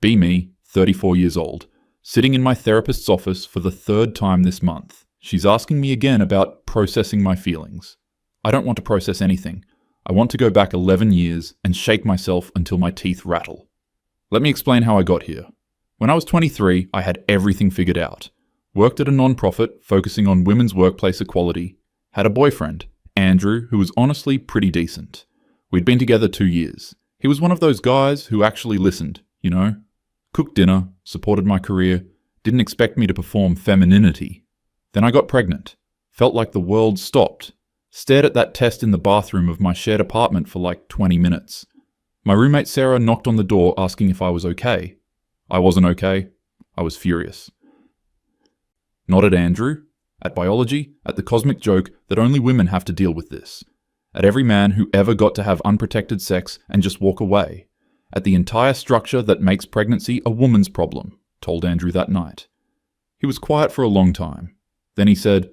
Be me, 34 years old, sitting in my therapist's office for the third time this month. She's asking me again about processing my feelings. I don't want to process anything. I want to go back 11 years and shake myself until my teeth rattle. Let me explain how I got here. When I was 23, I had everything figured out. Worked at a non-profit focusing on women's workplace equality. Had a boyfriend, Andrew, who was honestly pretty decent. We'd been together 2 years. He was one of those guys who actually listened, you know? Cooked dinner, supported my career, didn't expect me to perform femininity. Then I got pregnant. Felt like the world stopped. Stared at that test in the bathroom of my shared apartment for like 20 minutes. My roommate Sarah knocked on the door asking if I was okay. I wasn't okay. I was furious. Not at Andrew, at biology, at the cosmic joke that only women have to deal with this. At every man who ever got to have unprotected sex and just walk away. At the entire structure that makes pregnancy a woman's problem, told Andrew that night. He was quiet for a long time. Then he said,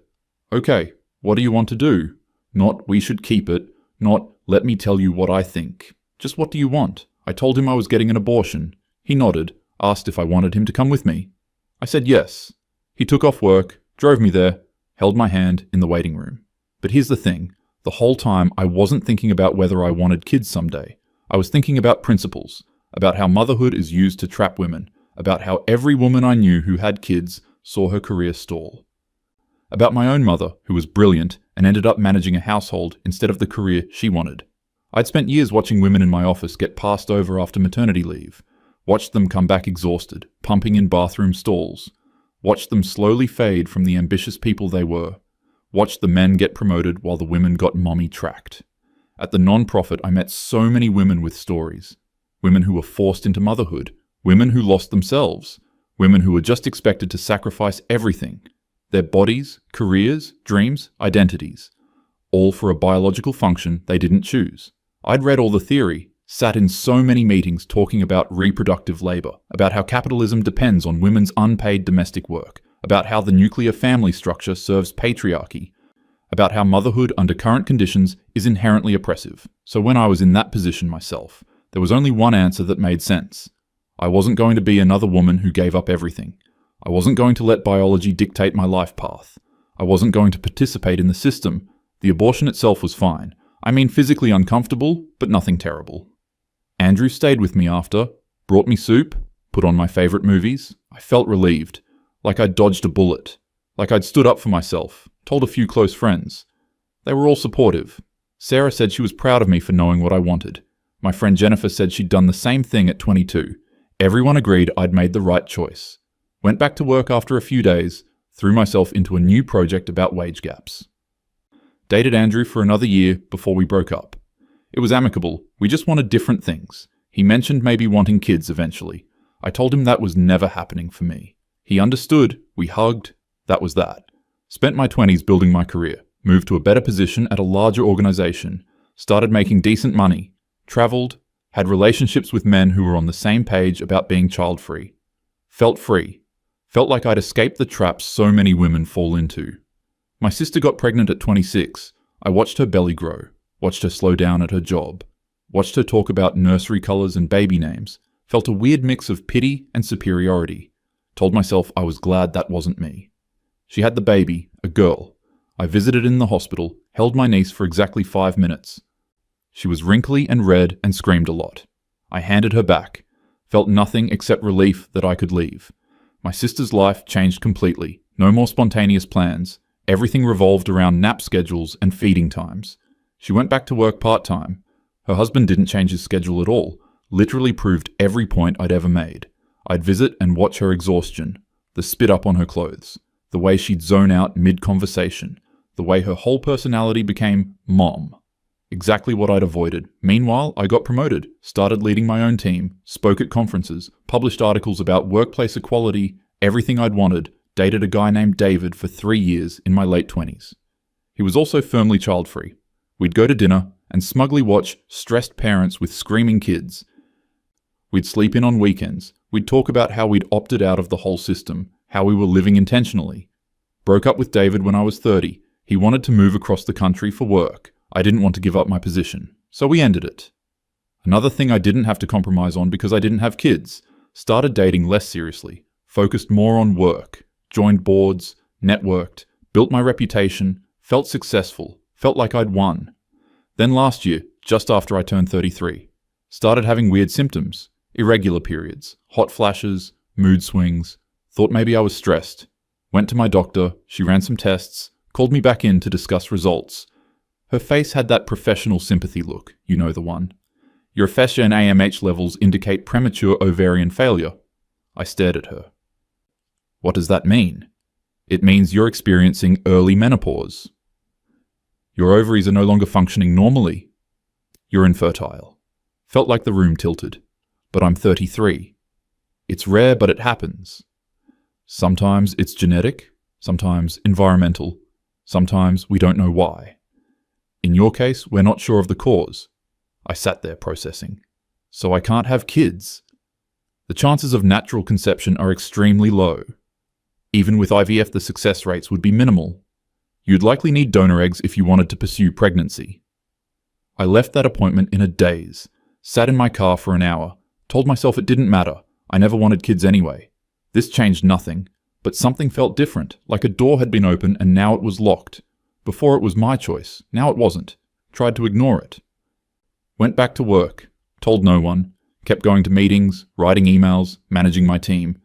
"Okay, what do you want to do? Not, we should keep it. Not, let me tell you what I think. Just what do you want?" I told him I was getting an abortion. He nodded, asked if I wanted him to come with me. I said yes. He took off work, drove me there, held my hand in the waiting room. But here's the thing. The whole time I wasn't thinking about whether I wanted kids someday. I was thinking about principles, about how motherhood is used to trap women, about how every woman I knew who had kids saw her career stall. About my own mother, who was brilliant and ended up managing a household instead of the career she wanted. I'd spent years watching women in my office get passed over after maternity leave, watched them come back exhausted, pumping in bathroom stalls, watched them slowly fade from the ambitious people they were, watched the men get promoted while the women got mommy tracked. At the non-profit, I met so many women with stories. Women who were forced into motherhood, women who lost themselves, women who were just expected to sacrifice everything. Their bodies, careers, dreams, identities. All for a biological function they didn't choose. I'd read all the theory, sat in so many meetings talking about reproductive labor, about how capitalism depends on women's unpaid domestic work, about how the nuclear family structure serves patriarchy, about how motherhood under current conditions is inherently oppressive. So when I was in that position myself, there was only one answer that made sense. I wasn't going to be another woman who gave up everything. I wasn't going to let biology dictate my life path. I wasn't going to participate in the system. The abortion itself was fine. I mean physically uncomfortable, but nothing terrible. Andrew stayed with me after, brought me soup, put on my favorite movies. I felt relieved, like I'd dodged a bullet, like I'd stood up for myself, told a few close friends. They were all supportive. Sarah said she was proud of me for knowing what I wanted. My friend Jennifer said she'd done the same thing at 22. Everyone agreed I'd made the right choice. Went back to work after a few days, threw myself into a new project about wage gaps. Dated Andrew for another year before we broke up. It was amicable, we just wanted different things. He mentioned maybe wanting kids eventually. I told him that was never happening for me. He understood, we hugged, that was that. Spent my 20s building my career, moved to a better position at a larger organization, started making decent money, traveled, had relationships with men who were on the same page about being child-free. Felt free. Felt like I'd escaped the traps so many women fall into. My sister got pregnant at 26. I watched her belly grow, watched her slow down at her job, watched her talk about nursery colours and baby names, felt a weird mix of pity and superiority. Told myself I was glad that wasn't me. She had the baby, a girl. I visited in the hospital, held my niece for exactly 5 minutes. She was wrinkly and red and screamed a lot. I handed her back, felt nothing except relief that I could leave. My sister's life changed completely. No more spontaneous plans. Everything revolved around nap schedules and feeding times. She went back to work part-time. Her husband didn't change his schedule at all, literally proved every point I'd ever made. I'd visit and watch her exhaustion, the spit up on her clothes, the way she'd zone out mid-conversation, the way her whole personality became mom. Exactly what I'd avoided. Meanwhile, I got promoted, started leading my own team, spoke at conferences, published articles about workplace equality, everything I'd wanted, dated a guy named David for 3 years in my late 20s. He was also firmly child-free. We'd go to dinner and smugly watch stressed parents with screaming kids. We'd sleep in on weekends. We'd talk about how we'd opted out of the whole system, how we were living intentionally. Broke up with David when I was 30. He wanted to move across the country for work. I didn't want to give up my position, so we ended it. Another thing I didn't have to compromise on because I didn't have kids. Started dating less seriously, focused more on work, joined boards, networked, built my reputation, felt successful, felt like I'd won. Then last year, just after I turned 33, started having weird symptoms, irregular periods, hot flashes, mood swings, thought maybe I was stressed. Went to my doctor, she ran some tests, called me back in to discuss results. Her face had that professional sympathy look, you know the one. Your FSH and AMH levels indicate premature ovarian failure. I stared at her. What does that mean? It means you're experiencing early menopause. Your ovaries are no longer functioning normally. You're infertile. Felt like the room tilted. But I'm 33. It's rare, but it happens. Sometimes it's genetic, sometimes environmental, sometimes we don't know why. In your case, we're not sure of the cause. I sat there processing. So I can't have kids. The chances of natural conception are extremely low. Even with IVF, the success rates would be minimal. You'd likely need donor eggs if you wanted to pursue pregnancy. I left that appointment in a daze, sat in my car for an hour, told myself it didn't matter. I never wanted kids anyway. This changed nothing, but something felt different, like a door had been opened and now it was locked. Before it was my choice, now it wasn't. Tried to ignore it. Went back to work, told no one, kept going to meetings, writing emails, managing my team.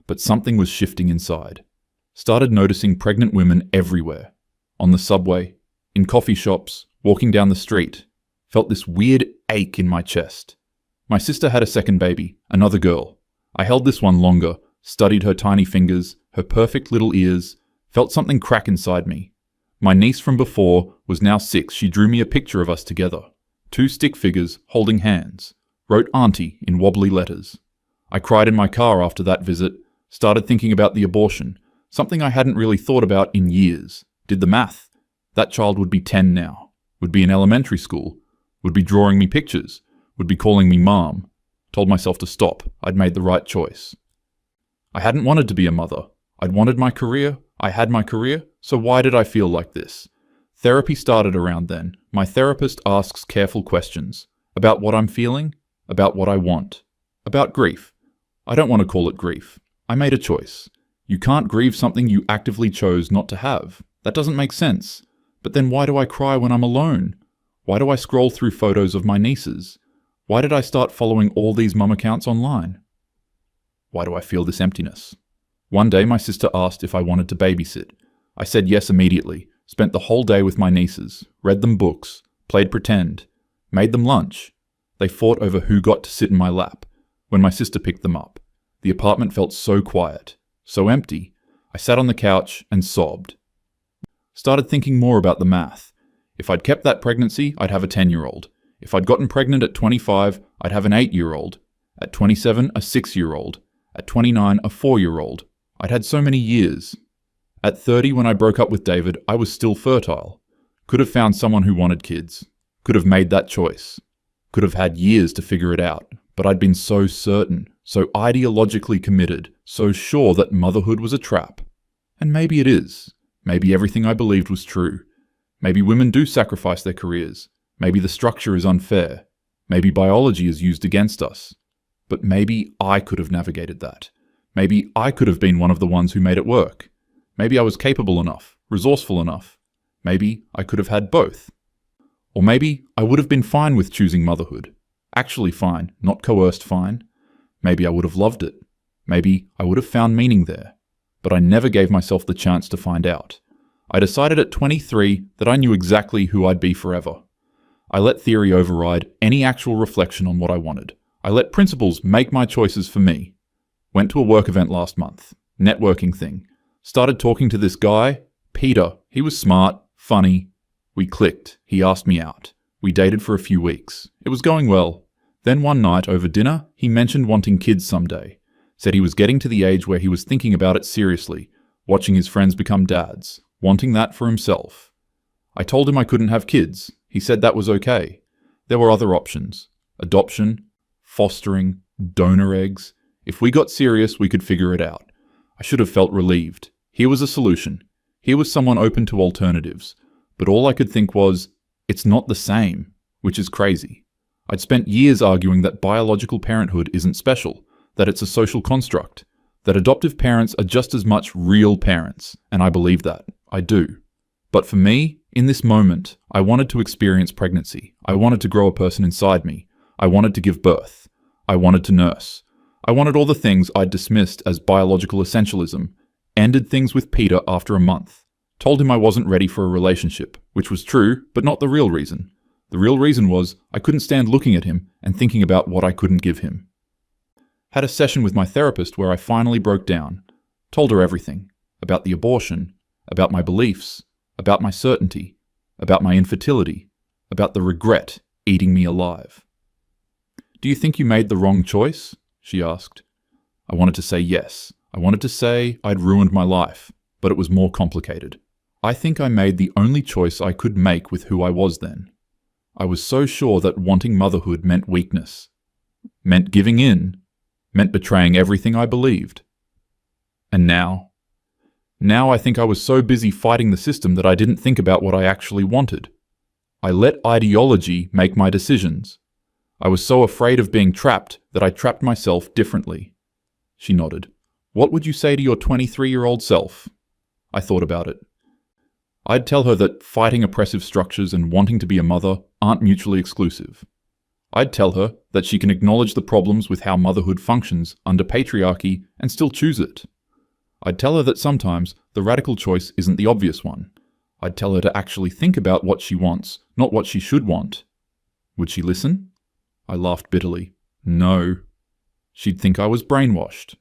But something was shifting inside. Started noticing pregnant women everywhere. On the subway, in coffee shops, walking down the street. Felt this weird ache in my chest. My sister had a second baby, another girl. I held this one longer, studied her tiny fingers, her perfect little ears, felt something crack inside me. My niece from before was now 6. She drew me a picture of us together. 2 stick figures holding hands. Wrote Auntie in wobbly letters. I cried in my car after that visit, started thinking about the abortion, something I hadn't really thought about in years. Did the math. That child would be 10 now, would be in elementary school, would be drawing me pictures, would be calling me mom. Told myself to stop. I'd made the right choice. I hadn't wanted to be a mother. I'd wanted my career. I had my career. So why did I feel like this? Therapy started around then. My therapist asks careful questions. About what I'm feeling. About what I want. About grief. I don't want to call it grief. I made a choice. You can't grieve something you actively chose not to have. That doesn't make sense. But then why do I cry when I'm alone? Why do I scroll through photos of my nieces? Why did I start following all these mum accounts online? Why do I feel this emptiness? One day my sister asked if I wanted to babysit. I said yes immediately, spent the whole day with my nieces, read them books, played pretend, made them lunch. They fought over who got to sit in my lap. When my sister picked them up, the apartment felt so quiet, so empty. I sat on the couch and sobbed. Started thinking more about the math. If I'd kept that pregnancy, I'd have a 10-year-old. If I'd gotten pregnant at 25, I'd have an 8-year-old. At 27, a 6-year-old. At 29, a 4-year-old. I'd had so many years. At 30, when I broke up with David, I was still fertile. Could have found someone who wanted kids. Could have made that choice. Could have had years to figure it out. But I'd been so certain, so ideologically committed, so sure that motherhood was a trap. And maybe it is. Maybe everything I believed was true. Maybe women do sacrifice their careers. Maybe the structure is unfair. Maybe biology is used against us. But maybe I could have navigated that. Maybe I could have been one of the ones who made it work. Maybe I was capable enough, resourceful enough. Maybe I could have had both. Or maybe I would have been fine with choosing motherhood. Actually fine, not coerced fine. Maybe I would have loved it. Maybe I would have found meaning there. But I never gave myself the chance to find out. I decided at 23 that I knew exactly who I'd be forever. I let theory override any actual reflection on what I wanted. I let principles make my choices for me. Went to a work event last month. Networking thing. Started talking to this guy, Peter. He was smart, funny. We clicked. He asked me out. We dated for a few weeks. It was going well. Then one night over dinner, he mentioned wanting kids someday. Said he was getting to the age where he was thinking about it seriously, watching his friends become dads, wanting that for himself. I told him I couldn't have kids. He said that was okay. There were other options. Adoption, fostering, donor eggs. If we got serious, we could figure it out. I should have felt relieved. Here was a solution. Here was someone open to alternatives. But all I could think was, it's not the same, which is crazy. I'd spent years arguing that biological parenthood isn't special, that it's a social construct, that adoptive parents are just as much real parents, and I believe that. I do. But for me, in this moment, I wanted to experience pregnancy. I wanted to grow a person inside me. I wanted to give birth. I wanted to nurse. I wanted all the things I'd dismissed as biological essentialism. Ended things with Peter after a month. Told him I wasn't ready for a relationship, which was true, but not the real reason. The real reason was I couldn't stand looking at him and thinking about what I couldn't give him. Had a session with my therapist where I finally broke down. Told her everything. About the abortion. About my beliefs. About my certainty. About my infertility. About the regret eating me alive. "Do you think you made the wrong choice?" she asked. I wanted to say yes. I wanted to say I'd ruined my life, but it was more complicated. I think I made the only choice I could make with who I was then. I was so sure that wanting motherhood meant weakness, meant giving in, meant betraying everything I believed. And now I think I was so busy fighting the system that I didn't think about what I actually wanted. I let ideology make my decisions. I was so afraid of being trapped that I trapped myself differently. She nodded. "What would you say to your 23-year-old self?" I thought about it. I'd tell her that fighting oppressive structures and wanting to be a mother aren't mutually exclusive. I'd tell her that she can acknowledge the problems with how motherhood functions under patriarchy and still choose it. I'd tell her that sometimes the radical choice isn't the obvious one. I'd tell her to actually think about what she wants, not what she should want. Would she listen? I laughed bitterly. No. She'd think I was brainwashed.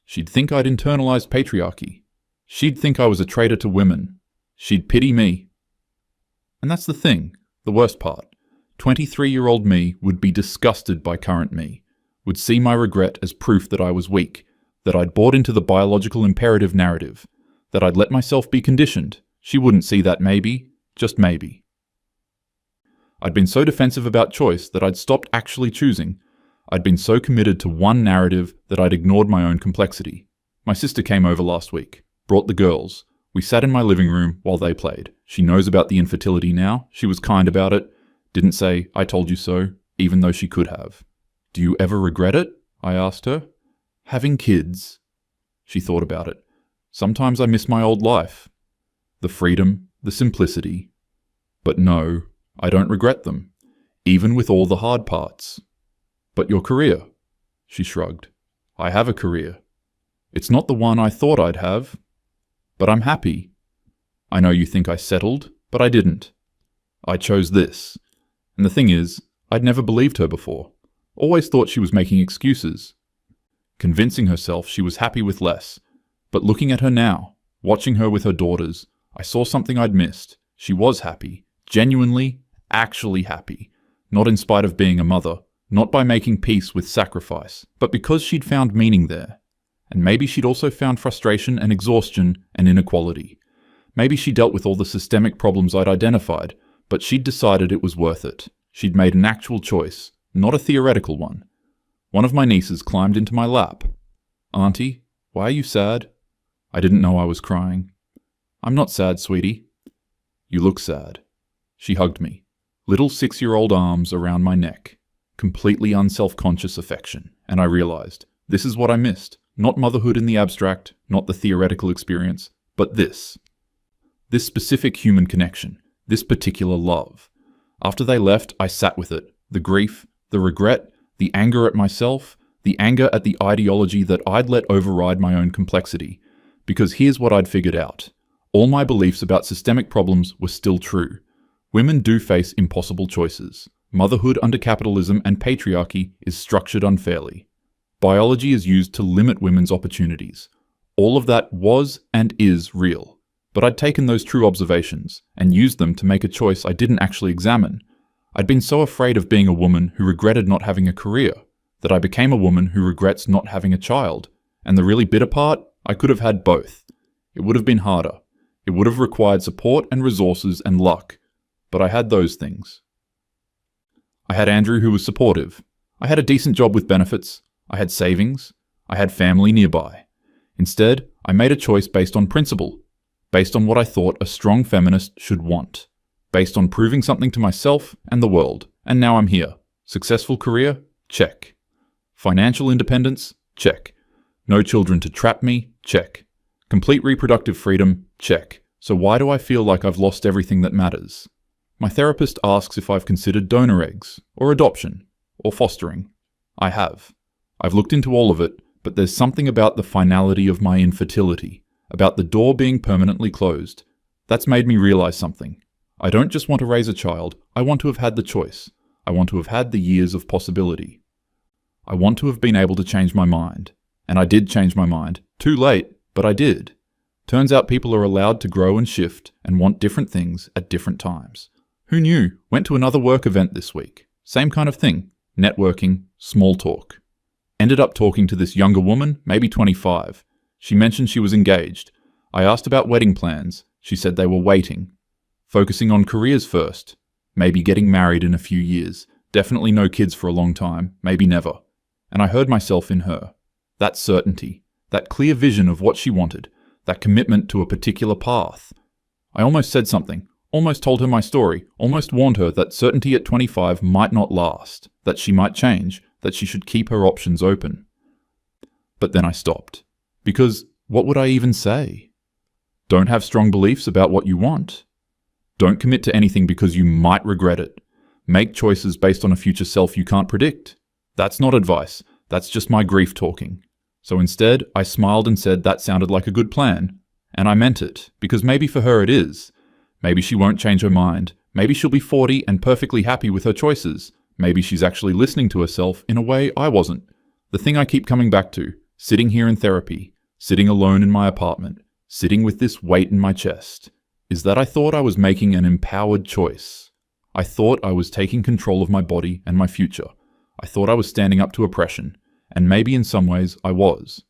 She'd think I'd internalized patriarchy. She'd think I was a traitor to women. She'd pity me. And that's the thing, the worst part. 23-year-old me would be disgusted by current me, would see my regret as proof that I was weak, that I'd bought into the biological imperative narrative, that I'd let myself be conditioned. She wouldn't see that maybe, just maybe. I'd been so defensive about choice that I'd stopped actually choosing. I'd been so committed to one narrative that I'd ignored my own complexity. My sister came over last week, brought the girls. We sat in my living room while they played. She knows about the infertility now. She was kind about it. Didn't say, "I told you so," even though she could have. "Do you ever regret it?" I asked her. "Having kids?" She thought about it. "Sometimes I miss my old life. The freedom, the simplicity. But no, I don't regret them, even with all the hard parts." "But your career?" She shrugged. "I have a career. It's not the one I thought I'd have. But I'm happy. I know you think I settled, but I didn't. I chose this. And the thing is, I'd never believed her before. Always thought she was making excuses. Convincing herself she was happy with less. But looking at her now, watching her with her daughters, I saw something I'd missed. She was happy. Genuinely, actually happy. Not in spite of being a mother. Not by making peace with sacrifice. But because she'd found meaning there. And maybe she'd also found frustration and exhaustion and inequality. Maybe she dealt with all the systemic problems I'd identified, but she'd decided it was worth it. She'd made an actual choice, not a theoretical one. One of my nieces climbed into my lap. "Auntie, why are you sad?" I didn't know I was crying. "I'm not sad, sweetie." "You look sad." She hugged me. Little 6-year-old arms around my neck. Completely unself-conscious affection. And I realized, this is what I missed. Not motherhood in the abstract, not the theoretical experience, but this. This specific human connection. This particular love. After they left, I sat with it. The grief, the regret, the anger at myself, the anger at the ideology that I'd let override my own complexity. Because here's what I'd figured out. All my beliefs about systemic problems were still true. Women do face impossible choices. Motherhood under capitalism and patriarchy is structured unfairly. Biology is used to limit women's opportunities. All of that was and is real. But I'd taken those true observations and used them to make a choice I didn't actually examine. I'd been so afraid of being a woman who regretted not having a career that I became a woman who regrets not having a child. And the really bitter part, I could have had both. It would have been harder. It would have required support and resources and luck. But I had those things. I had Andrew who was supportive. I had a decent job with benefits. I had savings. I had family nearby. Instead, I made a choice based on principle, based on what I thought a strong feminist should want, based on proving something to myself and the world. And now I'm here. Successful career? Check. Financial independence? Check. No children to trap me? Check. Complete reproductive freedom? Check. So why do I feel like I've lost everything that matters? My therapist asks if I've considered donor eggs, or adoption, or fostering. I have. I've looked into all of it, but there's something about the finality of my infertility, about the door being permanently closed. That's made me realize something. I don't just want to raise a child, I want to have had the choice. I want to have had the years of possibility. I want to have been able to change my mind. And I did change my mind. Too late, but I did. Turns out people are allowed to grow and shift and want different things at different times. Who knew? Went to another work event this week. Same kind of thing. Networking, small talk. Ended up talking to this younger woman, maybe 25. She mentioned she was engaged. I asked about wedding plans. She said they were waiting. Focusing on careers first. Maybe getting married in a few years. Definitely no kids for a long time. Maybe never. And I heard myself in her. That certainty. That clear vision of what she wanted. That commitment to a particular path. I almost said something. Almost told her my story. Almost warned her that certainty at 25 might not last. That she might change. That she should keep her options open. But then I stopped. Because what would I even say? Don't have strong beliefs about what you want. Don't commit to anything because you might regret it. Make choices based on a future self you can't predict. That's not advice. That's just my grief talking. So instead, I smiled and said that sounded like a good plan. And I meant it, because maybe for her it is. Maybe she won't change her mind. Maybe she'll be 40 and perfectly happy with her choices. Maybe she's actually listening to herself in a way I wasn't. The thing I keep coming back to, sitting here in therapy, sitting alone in my apartment, sitting with this weight in my chest, is that I thought I was making an empowered choice. I thought I was taking control of my body and my future. I thought I was standing up to oppression, and maybe in some ways I was.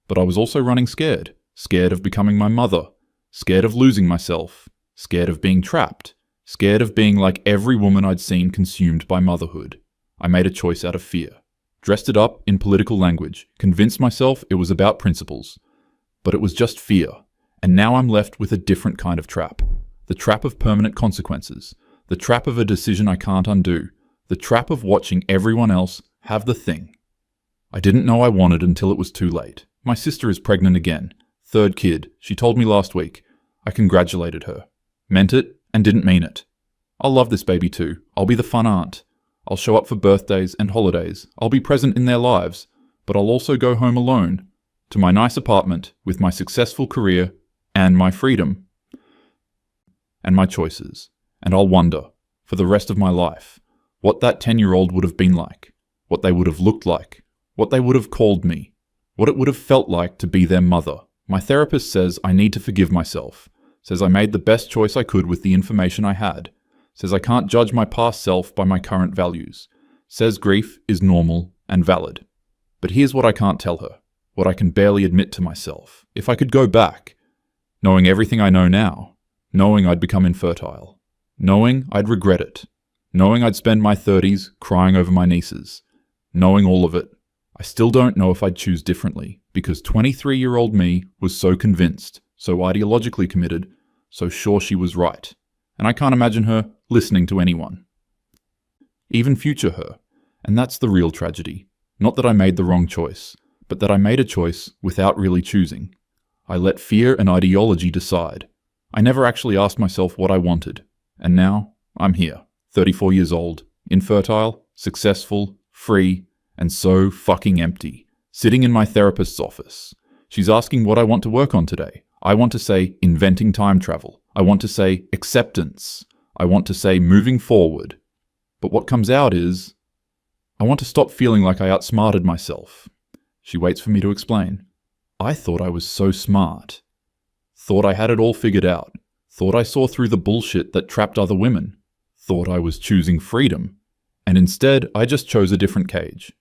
But I was also running scared. Scared of becoming my mother. Scared of losing myself. Scared of being trapped. Scared of being like every woman I'd seen consumed by motherhood. I made a choice out of fear. Dressed it up in political language. Convinced myself it was about principles. But it was just fear. And now I'm left with a different kind of trap. The trap of permanent consequences. The trap of a decision I can't undo. The trap of watching everyone else have the thing. I didn't know I wanted until it was too late. My sister is pregnant again. 3rd kid. She told me last week. I congratulated her. Meant it and didn't mean it. I'll love this baby too. I'll be the fun aunt. I'll show up for birthdays and holidays. I'll be present in their lives. But I'll also go home alone. To my nice apartment with my successful career and my freedom. And my choices. And I'll wonder, for the rest of my life, what that 10-year-old would have been like. What they would have looked like. What they would have called me. What it would have felt like to be their mother. My therapist says I need to forgive myself. Says I made the best choice I could with the information I had. Says I can't judge my past self by my current values. Says grief is normal and valid. But here's what I can't tell her. What I can barely admit to myself. If I could go back, knowing everything I know now, knowing I'd become infertile, knowing I'd regret it, knowing I'd spend my 30s crying over my nieces, knowing all of it, I still don't know if I'd choose differently, because 23-year-old me was so convinced, so ideologically committed, so sure she was right. And I can't imagine her listening to anyone. Even future her. And that's the real tragedy. Not that I made the wrong choice, but that I made a choice without really choosing. I let fear and ideology decide. I never actually asked myself what I wanted. And now, I'm here, 34 years old, infertile, successful, free, and so fucking empty, sitting in my therapist's office. She's asking what I want to work on today. I want to say inventing time travel. I want to say acceptance. I want to say moving forward. But what comes out is, I want to stop feeling like I outsmarted myself. She waits for me to explain. I thought I was so smart. Thought I had it all figured out. Thought I saw through the bullshit that trapped other women. Thought I was choosing freedom. And instead, I just chose a different cage.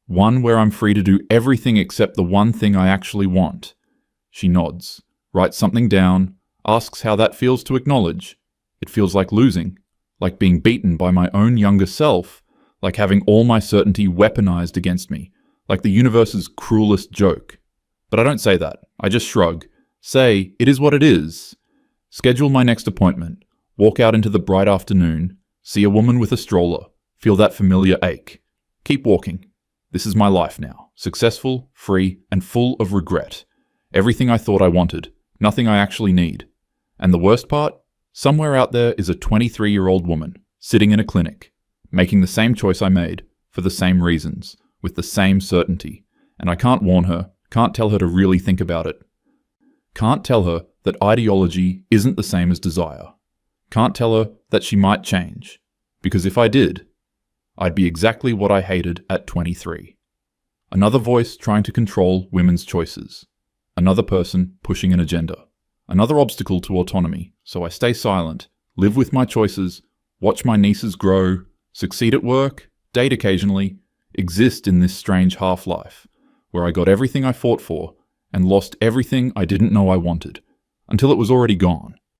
One where I'm free to do everything except the one thing I actually want. She nods, writes something down, asks how that feels to acknowledge. It feels like losing, like being beaten by my own younger self, like having all my certainty weaponized against me, like the universe's cruelest joke. But I don't say that. I just shrug. Say, it is what it is. Schedule my next appointment. Walk out into the bright afternoon. See a woman with a stroller. Feel that familiar ache. Keep walking. This is my life now. Successful, free, and full of regret. Everything I thought I wanted. Nothing I actually need. And the worst part? Somewhere out there is a 23-year-old woman, sitting in a clinic, making the same choice I made, for the same reasons, with the same certainty. And I can't warn her, can't tell her to really think about it. Can't tell her that ideology isn't the same as desire. Can't tell her that she might change. Because if I did, I'd be exactly what I hated at 23. Another voice trying to control women's choices. Another person pushing an agenda. Another obstacle to autonomy, so I stay silent, live with my choices, watch my nieces grow, succeed at work, date occasionally, exist in this strange half-life, where I got everything I fought for and lost everything I didn't know I wanted, until it was already gone.